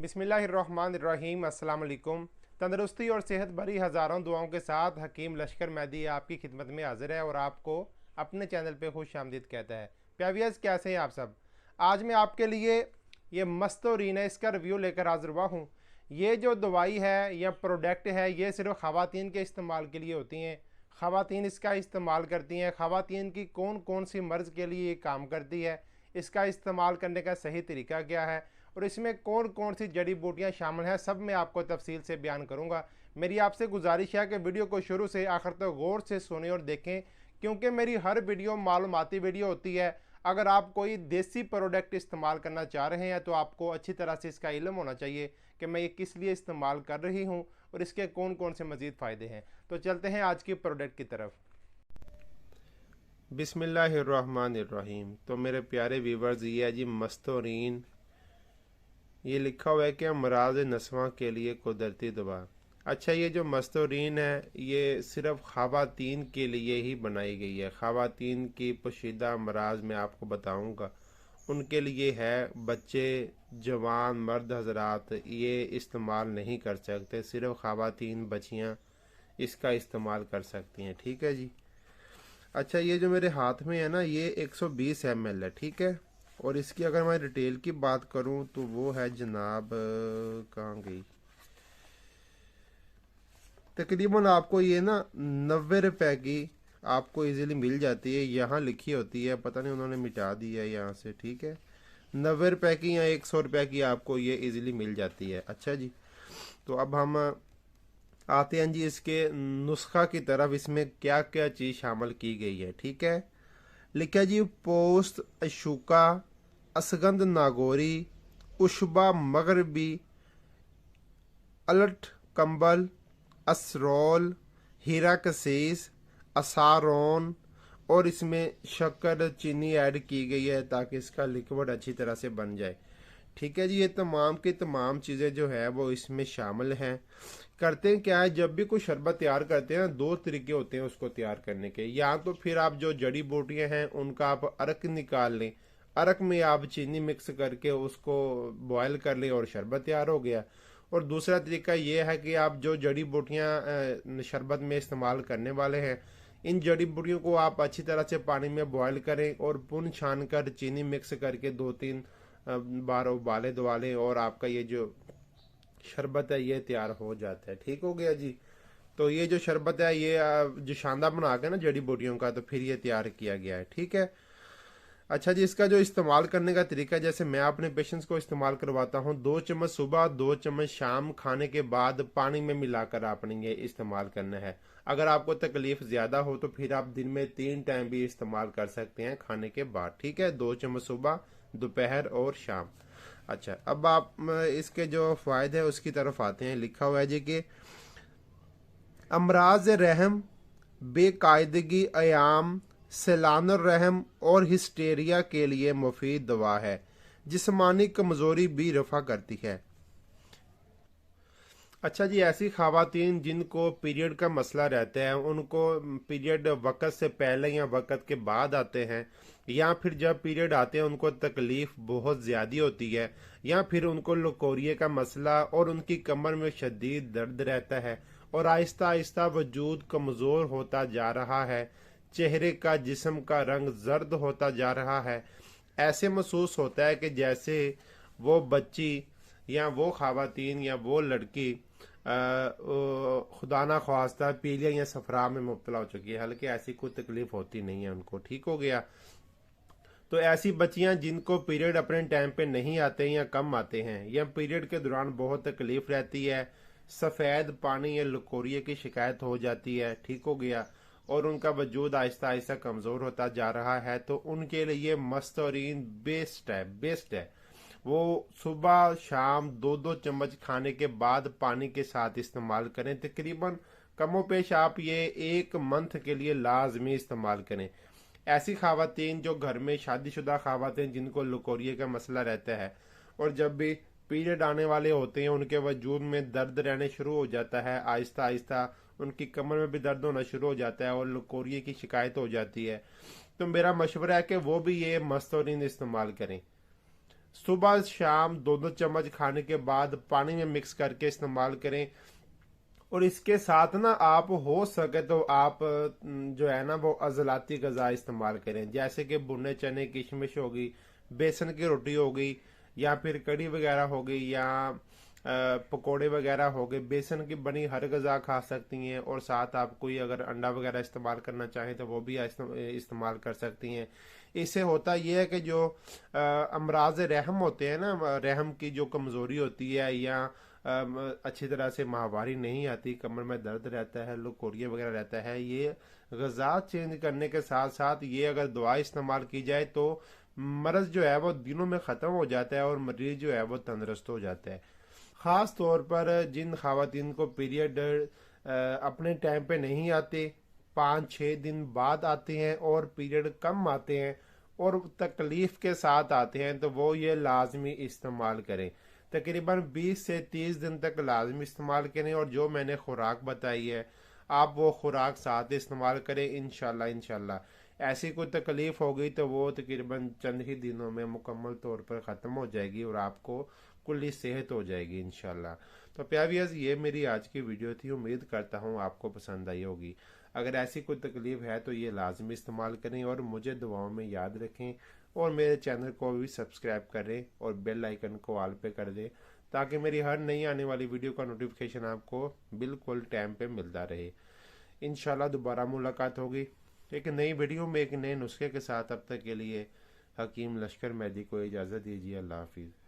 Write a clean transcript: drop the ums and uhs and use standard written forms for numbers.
बिस्मिल्लाहिर्रहमानिर्रहीम। अस्सलाम वालेकुम। तंदरुस्ती और सेहत भरी हज़ारों दुआओं के साथ हकीम लश्कर मेहदी आपकी खिदमत में हाजिर है और आपको अपने चैनल पे खुश आमदीद कहता है। प्यावियस, कैसे हैं आप सब? आज मैं आपके लिए ये मस्तोरीन है, इसका रिव्यू लेकर हाजिर हुआ हूँ। ये जो दवाई है या प्रोडक्ट है, ये सिर्फ ख़वातीन के इस्तेमाल के लिए होती हैं। ख़वातीन इसका इस्तेमाल करती हैं। ख़वातीन की कौन कौन सी मर्ज़ के लिए ये काम करती है, इसका इस्तेमाल करने का सही तरीका क्या है और इसमें कौन कौन सी जड़ी बूटियाँ शामिल हैं, सब मैं आपको तफसील से बयान करूँगा। मेरी आपसे गुजारिश है कि वीडियो को शुरू से आखिर तक गौर से सुने और देखें, क्योंकि मेरी हर वीडियो मालूमाती वीडियो होती है। अगर आप कोई देसी प्रोडक्ट इस्तेमाल करना चाह रहे हैं तो आपको अच्छी तरह से इसका इल्म होना चाहिए कि मैं ये किस लिए इस्तेमाल कर रही हूँ और इसके कौन कौन से मज़ीद फ़ायदे हैं। तो चलते हैं आज की प्रोडक्ट की तरफ। बिस्मिल्लाहिर्रहमानिर्रहीम। तो मेरे प्यारे व्यूवर्स, ये है जी मस्तोरीन। ये लिखा हुआ है कि अमराज नस्वां के लिए कुदरती दवा। अच्छा, ये जो मस्तोरीन है ये सिर्फ ख़वातीन के लिए ही बनाई गई है। ख़वातीन की पोशीदा अमराज मैं आपको बताऊंगा, उनके लिए है। बच्चे, जवान, मर्द हजरात ये इस्तेमाल नहीं कर सकते। सिर्फ ख़वातीन, बच्चियाँ इसका इस्तेमाल कर सकती हैं। ठीक है जी। अच्छा, ये जो मेरे हाथ में है ना, ये 120 ml है। ठीक है। और इसकी अगर मैं रिटेल की बात करूं तो वो है जनाब, कहाँ गई, तकरीबन आपको ये ना 90 रुपए की आपको इजीली मिल जाती है। यहाँ लिखी होती है, पता नहीं उन्होंने मिटा दी है यहाँ से। ठीक है। 90 रुपए की या 100 रुपए की आपको ये इजीली मिल जाती है। अच्छा जी। तो अब हम आते हैं जी इसके नुस्खा की तरफ। इसमें क्या क्या चीज़ शामिल की गई है। ठीक है। लिखा जी, पोस्त अशुका, असगंध नागौरी, उशबा मगरबी, अलट कंबल, असरोल, हीरा कसीस, असारोन, और इसमें शक्कर चीनी ऐड की गई है ताकि इसका लिक्विड अच्छी तरह से बन जाए। ठीक है जी। ये तमाम की तमाम चीज़ें जो है वो इसमें शामिल हैं। करते हैं क्या है, जब भी कोई शरबत तैयार करते हैं दो तरीके होते हैं उसको तैयार करने के। या तो फिर आप जो जड़ी बूटियां हैं उनका आप अर्क निकाल लें, अर्क में आप चीनी मिक्स करके उसको बॉयल कर लें और शरबत तैयार हो गया। और दूसरा तरीका ये है कि आप जो जड़ी बूटियां शरबत में इस्तेमाल करने वाले हैं, इन जड़ी बूटियों को आप अच्छी तरह से पानी में बॉयल करें और पुन छान कर चीनी मिक्स करके 2-3 बार उबाले दुआले और आपका ये जो शरबत है ये तैयार हो जाता है। ठीक हो गया जी। तो ये जो शरबत है ये जो शानदा बना के ना जड़ी बूटियों का, तो फिर ये तैयार किया गया है। ठीक है। अच्छा जी, इसका जो इस्तेमाल करने का तरीका है, जैसे मैं अपने पेशेंट्स को इस्तेमाल करवाता हूँ, 2 चम्मच सुबह, 2 चम्मच शाम खाने के बाद पानी में मिलाकर आपने ये इस्तेमाल करना है। अगर आपको तकलीफ ज़्यादा हो तो फिर आप दिन में 3 टाइम भी इस्तेमाल कर सकते हैं खाने के बाद। ठीक है। 2 चम्मच सुबह, दोपहर और शाम। अच्छा, अब आप इसके जो फ़ायदे हैं उसकी तरफ आते हैं। लिखा हुआ है जी कि अमराज रहम, बेकायदगी अयाम, सैलानुर रहम और हिस्टेरिया के लिए मुफीद दवा है। जिस्मानी कमज़ोरी भी रफा करती है। अच्छा जी, ऐसी ख़वातीन जिनको पीरियड का मसला रहता है, उनको पीरियड वक़्त से पहले या वक़्त के बाद आते हैं, या फिर जब पीरियड आते हैं उनको तकलीफ़ बहुत ज़्यादा होती है, या फिर उनको लकोरिए का मसला और उनकी कमर में शदीद दर्द रहता है और आहिस्ता आहिस्ता वजूद कमज़ोर होता जा रहा है, चेहरे का, जिस्म का रंग जर्द होता जा रहा है, ऐसे महसूस होता है कि जैसे वो बच्ची या वो ख़वातीन या वो लड़की खुदा ना ख्वास्ता पीलिया या सफरा में मुब्तला हो चुकी है। हालांकि ऐसी कोई तकलीफ होती नहीं है उनको। ठीक हो गया। तो ऐसी बच्चियां जिनको पीरियड अपने टाइम पे नहीं आते या कम आते हैं, या पीरियड के दौरान बहुत तकलीफ रहती है, सफ़ेद पानी या लकोरिए की शिकायत हो जाती है। ठीक हो गया। और उनका वजूद आहिस्ता आहिस्ता कमज़ोर होता जा रहा है, तो उनके लिए मस्तौरीन बेस्ट है, बेस्ट है। वो सुबह शाम 2-2 चम्मच खाने के बाद पानी के साथ इस्तेमाल करें। तकरीबन कमो पेश आप ये 1 मंथ के लिए लाजमी इस्तेमाल करें। ऐसी ख़वातीन जो घर में शादीशुदा ख़वातीन जिनको लकोरिए का मसला रहता है और जब भी पीरियड आने वाले होते हैं उनके वजूद में दर्द रहने शुरू हो जाता है, आहिस्ता आहिस्ता उनकी कमर में भी दर्द होना शुरू हो जाता है और लकोरिए की शिकायत हो जाती है, तो मेरा मशवरा है कि वो भी ये मस्तौरीन इस्तेमाल करें। صبح شام 2 چمچ کھانے کے بعد پانی میں مکس کر کے استعمال کریں. اور اس کے ساتھ نا آپ ہو سکے تو آپ جو ہے نا وہ عضلاتی غذا استعمال کریں، جیسے کہ بھنے چنے، کشمش ہوگی، بیسن کی روٹی ہوگی، یا پھر کڑی وغیرہ ہوگی، یا پکوڑے وغیرہ ہو گئے. بیسن کی بنی ہر غذا کھا سکتی ہیں، اور ساتھ آپ کوئی اگر انڈا وغیرہ استعمال کرنا چاہیں تو وہ بھی استعمال کر سکتی ہیں. اس سے ہوتا یہ ہے کہ جو امراض رحم ہوتے ہیں نا، رحم کی جو کمزوری ہوتی ہے، یا اچھی طرح سے ماہواری نہیں آتی، کمر میں درد رہتا ہے، لوکوریا وغیرہ رہتا ہے، یہ غذا چینج کرنے کے ساتھ ساتھ یہ اگر دعا استعمال کی جائے تو مرض جو ہے وہ دنوں میں ختم ہو جاتا ہے، اور مریض جو ہے وہ تندرست ہو جاتا ہے. خاص طور پر جن خواتین کو پیریڈ اپنے ٹائم پہ نہیں آتے، 5-6 دن بعد آتے ہیں، اور پیریڈ کم آتے ہیں اور تکلیف کے ساتھ آتے ہیں، تو وہ یہ لازمی استعمال کریں. تقریباً 20 سے 30 دن تک لازمی استعمال کریں، اور جو میں نے خوراک بتائی ہے آپ وہ خوراک ساتھ استعمال کریں. انشاءاللہ ایسی کوئی تکلیف ہو گئی تو وہ تقریباً چند ہی دنوں میں مکمل طور پر ختم ہو جائے گی، اور آپ کو کلی صحت ہو جائے گی انشاءاللہ. تو پیاویز یہ میری آج کی ویڈیو تھی، امید کرتا ہوں آپ کو پسند آئی ہوگی. اگر ایسی کوئی تکلیف ہے تو یہ لازمی استعمال کریں، اور مجھے دعاؤں میں یاد رکھیں، اور میرے چینل کو بھی سبسکرائب کریں اور بیل آئیکن کو آل پہ کر دیں، تاکہ میری ہر نئی آنے والی ویڈیو کا نوٹیفیکیشن آپ کو بالکل ٹائم پہ ملتا رہے. انشاءاللہ دوبارہ ملاقات ہوگی ایک نئی ویڈیو میں ایک نئے نسخے کے ساتھ. اب تک کے لیے حکیم لشکر مہدی کو اجازت دیجیے. اللہ حافظ.